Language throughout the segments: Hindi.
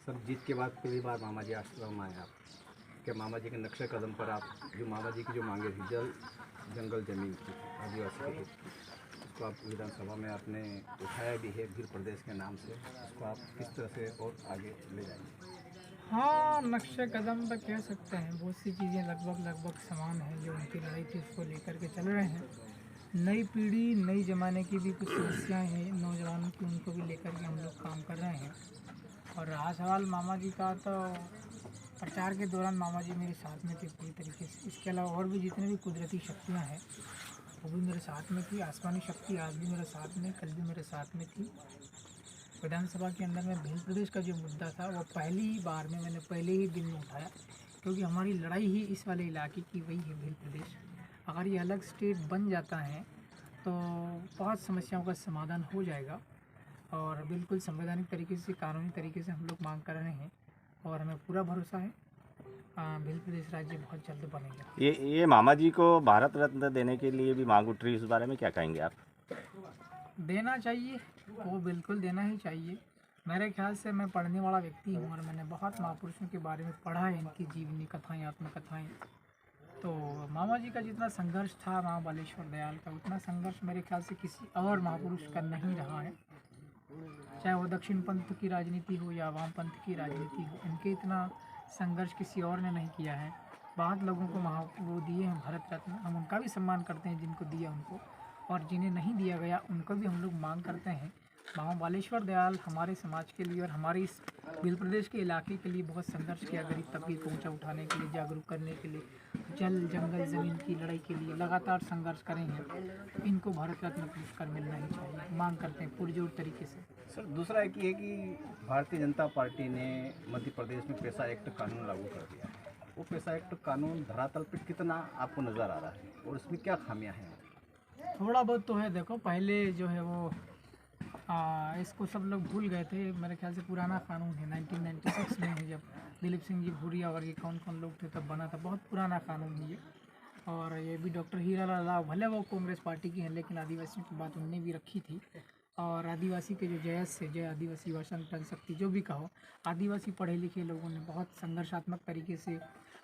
सब जीत के बाद पहली बार मामा जी आश्रम आए आप, क्या मामा जी के नक्शे कदम पर आप जो मामा जी की जो मांगे थी जल जंगल जमीन की आदिवासी के हित की, उसको आप विधानसभा में आपने उठाया भी है भील प्रदेश के नाम से, उसको आप किस तरह से और आगे ले जाएंगे? हाँ, नक्शे कदम पर कह सकते हैं। बहुत सी चीज़ें लगभग समान हैं जो उनकी लड़ाई थी, उसको लेकर के चल रहे हैं। नई पीढ़ी, नई ज़माने की भी कुछ समस्याएं हैं नौजवानों की, उनको भी लेकर के हम लोग काम कर रहे हैं। और रहा सवाल मामा जी का, तो प्रचार के दौरान मामा जी मेरे साथ में थे पूरी तरीके से। इसके अलावा और भी जितनी भी कुदरती शक्तियाँ हैं वो भी मेरे साथ में थी। आसमानी शक्ति आज भी मेरे साथ में, कल भी मेरे साथ में थी। विधानसभा के अंदर में भील प्रदेश का जो मुद्दा था वो पहली ही बार में मैंने पहले ही दिन में उठाया, क्योंकि हमारी लड़ाई ही इस वाले इलाके की वही है भील प्रदेश। अगर ये अलग स्टेट बन जाता है तो बहुत समस्याओं का समाधान हो जाएगा, और बिल्कुल संवैधानिक तरीके से, कानूनी तरीके से हम लोग मांग कर रहे हैं, और हमें पूरा भरोसा है भील प्रदेश राज्य बहुत जल्द बनेगा। ये मामा जी को भारत रत्न देने के लिए भी मांग उठ रही है, उस बारे में क्या कहेंगे आप? देना चाहिए, वो बिल्कुल देना ही चाहिए। मेरे ख्याल से मैं पढ़ने वाला व्यक्ति हूँ और मैंने बहुत महापुरुषों के बारे में पढ़ा है, इनकी जीवनी कथाएं, आत्मकथाएं। तो मामा जी का जितना संघर्ष था माँ बालेश्वर दयाल का, उतना संघर्ष मेरे ख्याल से किसी और महापुरुष का नहीं रहा है। चाहे वो दक्षिण पंथ की राजनीति हो या वाम पंथ की राजनीति हो, इनके इतना संघर्ष किसी और ने नहीं किया है। बहुत लोगों को वो दिए हैं भारत रत्न, हम उनका भी सम्मान करते हैं जिनको दिया उनको, और जिन्हें नहीं दिया गया उनको भी हम लोग मांग करते हैं। मामा बालेश्वर दयाल हमारे समाज के लिए और हमारे इस भील प्रदेश के इलाके के लिए बहुत संघर्ष किया, गरीब तबके को ऊंचा उठाने के लिए, जागरूक करने के लिए, जल जंगल ज़मीन की लड़ाई के लिए लगातार संघर्ष करेंगे। इनको भारत रत्न पुरस्कार मिलना ही चाहिए, मांग करते हैं पुरजोर तरीके से। सर दूसरा एक ये है कि भारतीय जनता पार्टी ने मध्य प्रदेश में पैसा एक्ट कानून लागू कर दिया है, वो पैसा एक्ट कानून धरातल पर कितना आपको नज़र आ रहा है और इसमें क्या खामियां हैं? थोड़ा बहुत तो है। देखो, पहले जो है वो इसको सब लोग भूल गए थे। मेरे ख्याल से पुराना कानून है, 1996 में है, जब दिलीप सिंह जी भूरिया और ये कौन कौन लोग थे तब बना था। बहुत पुराना कानून है ये। और ये भी डॉक्टर हीरालाल राव, भले वो कांग्रेस पार्टी की हैं, लेकिन आदिवासियों की बात उनने भी रखी थी। और आदिवासी के जो जयस से, जय आदिवासी युवा संगठन शक्ति, जो भी कहो, आदिवासी पढ़े लिखे लोगों ने बहुत संघर्षात्मक तरीके से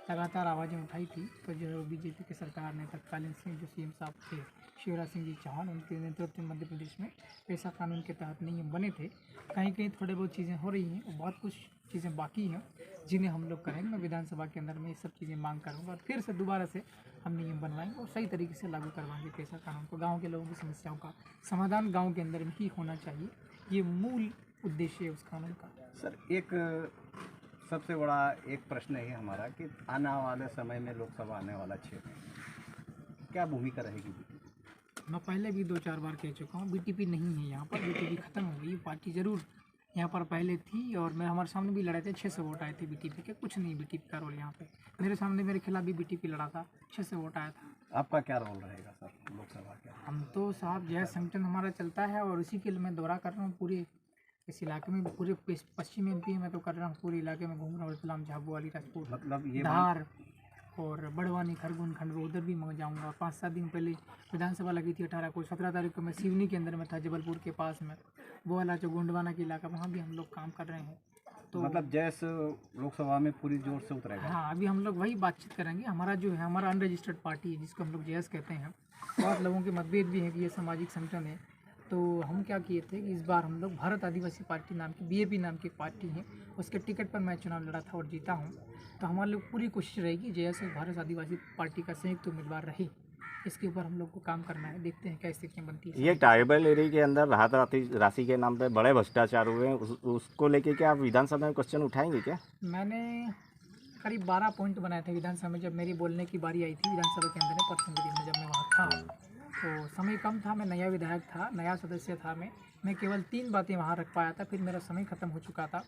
लगातार आवाज़ें उठाई थी। तो जो है बीजेपी की सरकार ने, तत्कालीन सिंह जो सीएम साहब थे, शिवराज सिंह जी चौहान, उनके नेतृत्व में मध्य प्रदेश में पैसा कानून के तहत नियम बने थे। कहीं कहीं थोड़े बहुत चीज़ें हो रही हैं, बहुत कुछ चीज़ें बाकी हैं जिन्हें हम लोग करेंगे। मैं विधानसभा के अंदर में ये सब चीज़ें मांग करूँगा और फिर से दोबारा से हम नियम बनवाएंगे और सही तरीके से लागू करवाएंगे पैसा कानून को। गाँव के लोगों की समस्याओं का समाधान गाँव के अंदर में ही होना चाहिए, ये मूल उद्देश्य है उस कानून का। सर एक सबसे बड़ा एक प्रश्न है हमारा कि आने वाले समय में लोकसभा आने वाला क्षेत्र, क्या भूमिका रहेगी? मैं पहले भी 2-4 बार कह चुका हूँ, बीटीपी नहीं है यहाँ पर, बीटीपी ख़त्म हो गई। पार्टी ज़रूर यहाँ पर पहले थी और मैं, हमारे सामने भी लड़े थे, 600 वोट आए थे बीटीपी के। कुछ नहीं बीटीपी का रोल यहाँ पे, मेरे सामने मेरे खिलाफ भी बीटीपी लड़ा था, 600 वोट आया था। आपका क्या रोल रहेगा सर लोकसभा के? हम तो साहब जय संगठन हमारा चलता है और उसी के लिए मैं दौरा कर रहा हूँ पूरे इस इलाके में। पूरे पश्चिमी एमपी में तो कर रहा हूँ, पूरे इलाके में घूम रहा हूँ, रतलाम, झाबुआ, राजपूत, मतलब ये धार और बड़वानी, खरगोन, खंडवा, उधर भी मैं जाऊँगा। 5-7 दिन पहले विधानसभा लगी थी 18 को, 17 तारीख को मैं सिवनी के अंदर में था, जबलपुर के पास में, वो वाला जो गोंडवाना के इलाका, वहाँ भी हम लोग काम कर रहे हैं। तो मतलब जैसे लोकसभा में पूरी जोर से उतरेगा? हाँ, अभी हम लोग वही बातचीत करेंगे। हमारा जो है, हमारा अनरजिस्टर्ड पार्टी है जिसको हम लोग जेएस कहते हैं। बहुत लोगों के मतभेद भी है कि ये सामाजिक संगठन है। तो हम क्या किए थे कि इस बार हम लोग भारत आदिवासी पार्टी नाम की, बीएपी नाम की एक पार्टी है, उसके टिकट पर मैं चुनाव लड़ा था और जीता हूँ। तो हमारे लोग पूरी कोशिश रहेगी जेएस और भारत आदिवासी पार्टी का संयुक्त उम्मीदवार रहे। इसके ऊपर हम लोग को काम करना है, देखते हैं क्या स्थितियाँ बनती है। ये ट्राइबल एरिया के अंदर राहत राशि के नाम पे बड़े भ्रष्टाचार हुए हैं, उसको लेके क्या आप विधानसभा में क्वेश्चन उठाएंगे क्या? मैंने करीब 12 पॉइंट बनाए थे विधानसभा में, जब मेरी बोलने की बारी आई थी विधानसभा के अंदर में, परसों के दिन में जब मैं वहाँ था। तो समय कम था, मैं नया विधायक था, नया सदस्य था मैं केवल 3 बातें वहाँ रख पाया था, फिर मेरा समय ख़त्म हो चुका था।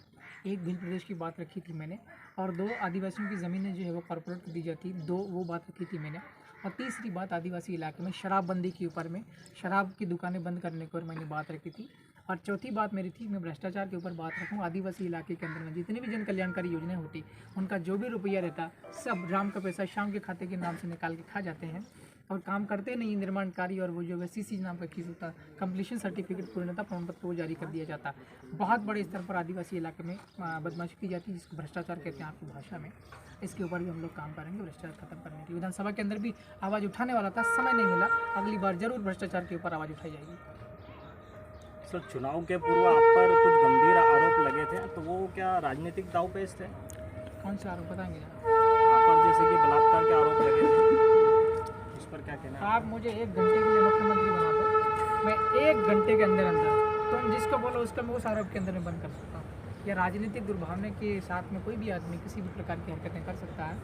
एक भील प्रदेश की बात रखी थी मैंने, और 2 आदिवासियों की ज़मीनें जो है वो कॉर्पोरेट को दी जाती, 2 वो बात रखी थी मैंने। और तीसरी बात आदिवासी इलाके में शराबबंदी के ऊपर में, शराब की दुकानें बंद करने के ऊपर मैंने बात रखी थी। और चौथी बात मेरी थी, मैं भ्रष्टाचार के ऊपर बात रखूँ। आदिवासी इलाके के अंदर में जितनी भी जन कल्याणकारी योजनाएं होती, उनका जो भी रुपया रहता, सब राम का पैसा शाम के खाते के नाम से निकाल के खा जाते हैं। और काम करते नहीं निर्माण कार्य, और वो जो है CC नाम का चीज़ होता है, कंप्लीशन सर्टिफिकेट, पूर्णता प्रमाण पत्र, वो जारी कर दिया जाता है। बहुत बड़े स्तर पर आदिवासी इलाके में बदमाशी की जाती है, जिसको भ्रष्टाचार कहते हैं आपकी भाषा में। इसके ऊपर भी हम लोग काम करेंगे, भ्रष्टाचार खत्म करने की। विधानसभा के अंदर भी आवाज़ उठाने वाला था, समय नहीं मिला, अगली बार जरूर भ्रष्टाचार के ऊपर आवाज़ उठाई जाएगी। सर, चुनाव के पूर्व आप पर कुछ गंभीर आरोप लगे थे, तो वो क्या राजनीतिक दांवपेच थे? कौन से आरोप बताएंगे आप? आप पर जैसे कि बलात्कार के आरोप लगे थे, उस पर क्या कहना है? आप मुझे 1 घंटे के लिए मुख्यमंत्री बना दो, मैं 1 घंटे के अंदर तुम जिसको बोलो उसको मैं उस आरोप के अंदर में बंद कर सकता हूँ। या राजनीतिक दुर्भावना के साथ में कोई भी आदमी किसी भी प्रकार की हरकतें कर सकता है,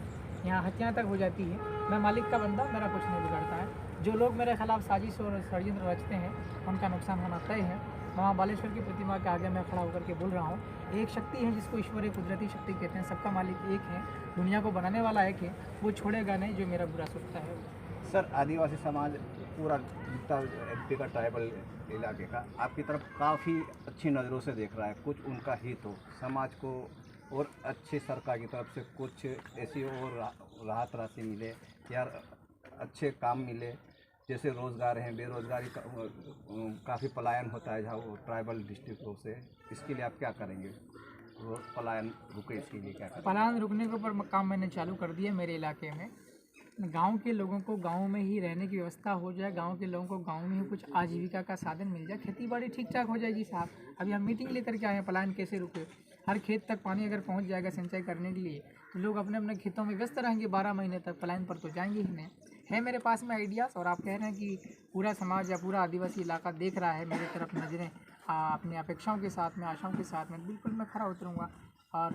यहाँ हत्या तक हो जाती है। मैं मालिक का बंदा, मेरा कुछ नहीं बिगड़ता है। जो लोग मेरे खिलाफ साजिश और षड्यंत्र रचते हैं उनका नुकसान होना तय है। माँ बालेश्वर की प्रतिमा के आगे मैं खड़ा होकर के बोल रहा हूँ, एक शक्ति है जिसको ईश्वरीय कुदरती शक्ति कहते हैं, सबका मालिक एक है, दुनिया को बनाने वाला एक है, वो छोड़ेगा नहीं जो मेरा बुरा सोचता है। सर, आदिवासी समाज पूरा जितना MP का ट्राइबल इलाके का आपकी तरफ काफ़ी अच्छी नज़रों से देख रहा है। कुछ उनका हित हो, समाज को और अच्छी सरकार की तरफ से कुछ ऐसी और राहत राशि मिले या अच्छे काम मिले, जैसे रोज़गार हैं, बेरोज़गारी काफ़ी पलायन होता है जहाँ वो ट्राइबल डिस्ट्रिक्टों से, इसके लिए आप क्या करेंगे? पलायन रुके, इसके लिए क्या करेंगे? पलायन रुकने के ऊपर काम मैंने चालू कर दिया मेरे इलाके में। गांव के लोगों को गांव में ही रहने की व्यवस्था हो जाए, गांव के लोगों को गांव में ही कुछ आजीविका का साधन मिल जाए, खेती बाड़ी ठीक ठाक हो जाएगी साहब। अभी हम मीटिंग लेकर के आए हैं, पलायन कैसे रुके। हर खेत तक पानी अगर पहुंच जाएगा सिंचाई करने के लिए तो लोग अपने अपने खेतों में व्यस्त रहेंगे 12 महीने तक, पलायन पर तो जाएंगे ही नहीं। है मेरे पास में आइडियाज़, और आप कह रहे हैं कि पूरा समाज या पूरा आदिवासी इलाका देख रहा है मेरी तरफ नज़रें अपनी अपेक्षाओं के साथ में, आशाओं के साथ में, बिल्कुल मैं खरा उतरूँगा। और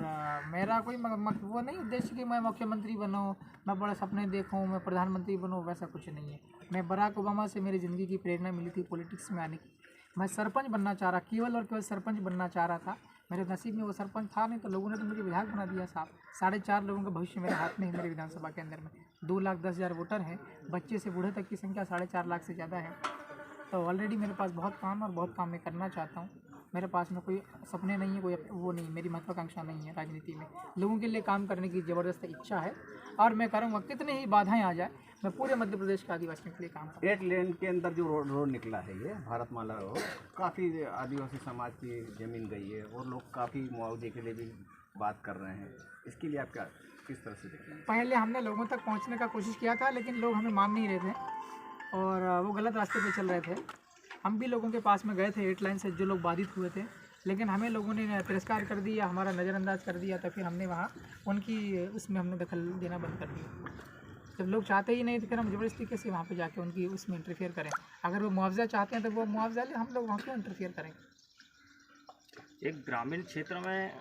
मेरा कोई वो नहीं उद्देश्य कि मैं मुख्यमंत्री बनूँ, मैं बड़े सपने देखूँ, मैं प्रधानमंत्री बनूँ, वैसा कुछ नहीं है। मैं बराक ओबामा से मेरी ज़िंदगी की प्रेरणा मिली थी पॉलिटिक्स में आने की। मैं सरपंच बनना चाह रहा, केवल और केवल सरपंच बनना चाह रहा था। मेरे नसीब में वो सरपंच था नहीं, तो लोगों ने तो मुझे विधायक बना दिया साहब। 4.5 लोगों का भविष्य मेरे हाथ में है। मेरे विधानसभा के अंदर में 2,10,000 वोटर हैं, बच्चे से बूढ़े तक की संख्या 4.5 लाख से ज़्यादा है। तो ऑलरेडी मेरे पास बहुत काम और बहुत काम मैं करना चाहता हूँ। मेरे पास में कोई सपने नहीं है, कोई वो नहीं, मेरी महत्वाकांक्षा नहीं है राजनीति में। लोगों के लिए काम करने की ज़बरदस्त इच्छा है और मैं करूँगा, कितने ही बाधाएं आ जाए मैं पूरे मध्य प्रदेश के आदिवासियों के लिए काम करूँगा। 8 लेन के अंदर जो रोड निकला है, ये भारतमाला रोड, काफ़ी आदिवासी समाज की ज़मीन गई है और लोग काफ़ी मुआवजे के लिए भी बात कर रहे हैं। इसके लिए आप क्या किस तरह से देखें? पहले हमने लोगों तक पहुँचने का कोशिश किया था, लेकिन लोग हमें मान नहीं रहे थे और वो गलत रास्ते पे चल रहे थे। हम भी लोगों के पास में गए थे 8 लाइन से, जो लोग बाधित हुए थे, लेकिन हमें लोगों ने तिरस्कार कर दिया, हमारा नज़रअंदाज कर दिया। तो फिर हमने वहाँ उनकी उसमें हमने दखल देना बंद कर दिया। जब लोग चाहते ही नहीं तो फिर हम ज़बरदस्ती कैसे वहाँ पे जाके उनकी उसमें इंटरफेयर करें? अगर वो मुआवजा चाहते हैं तो वो मुआवजा ले, हम लोग वहाँ क्यों इंटरफेयर करेंगे? एक ग्रामीण क्षेत्र में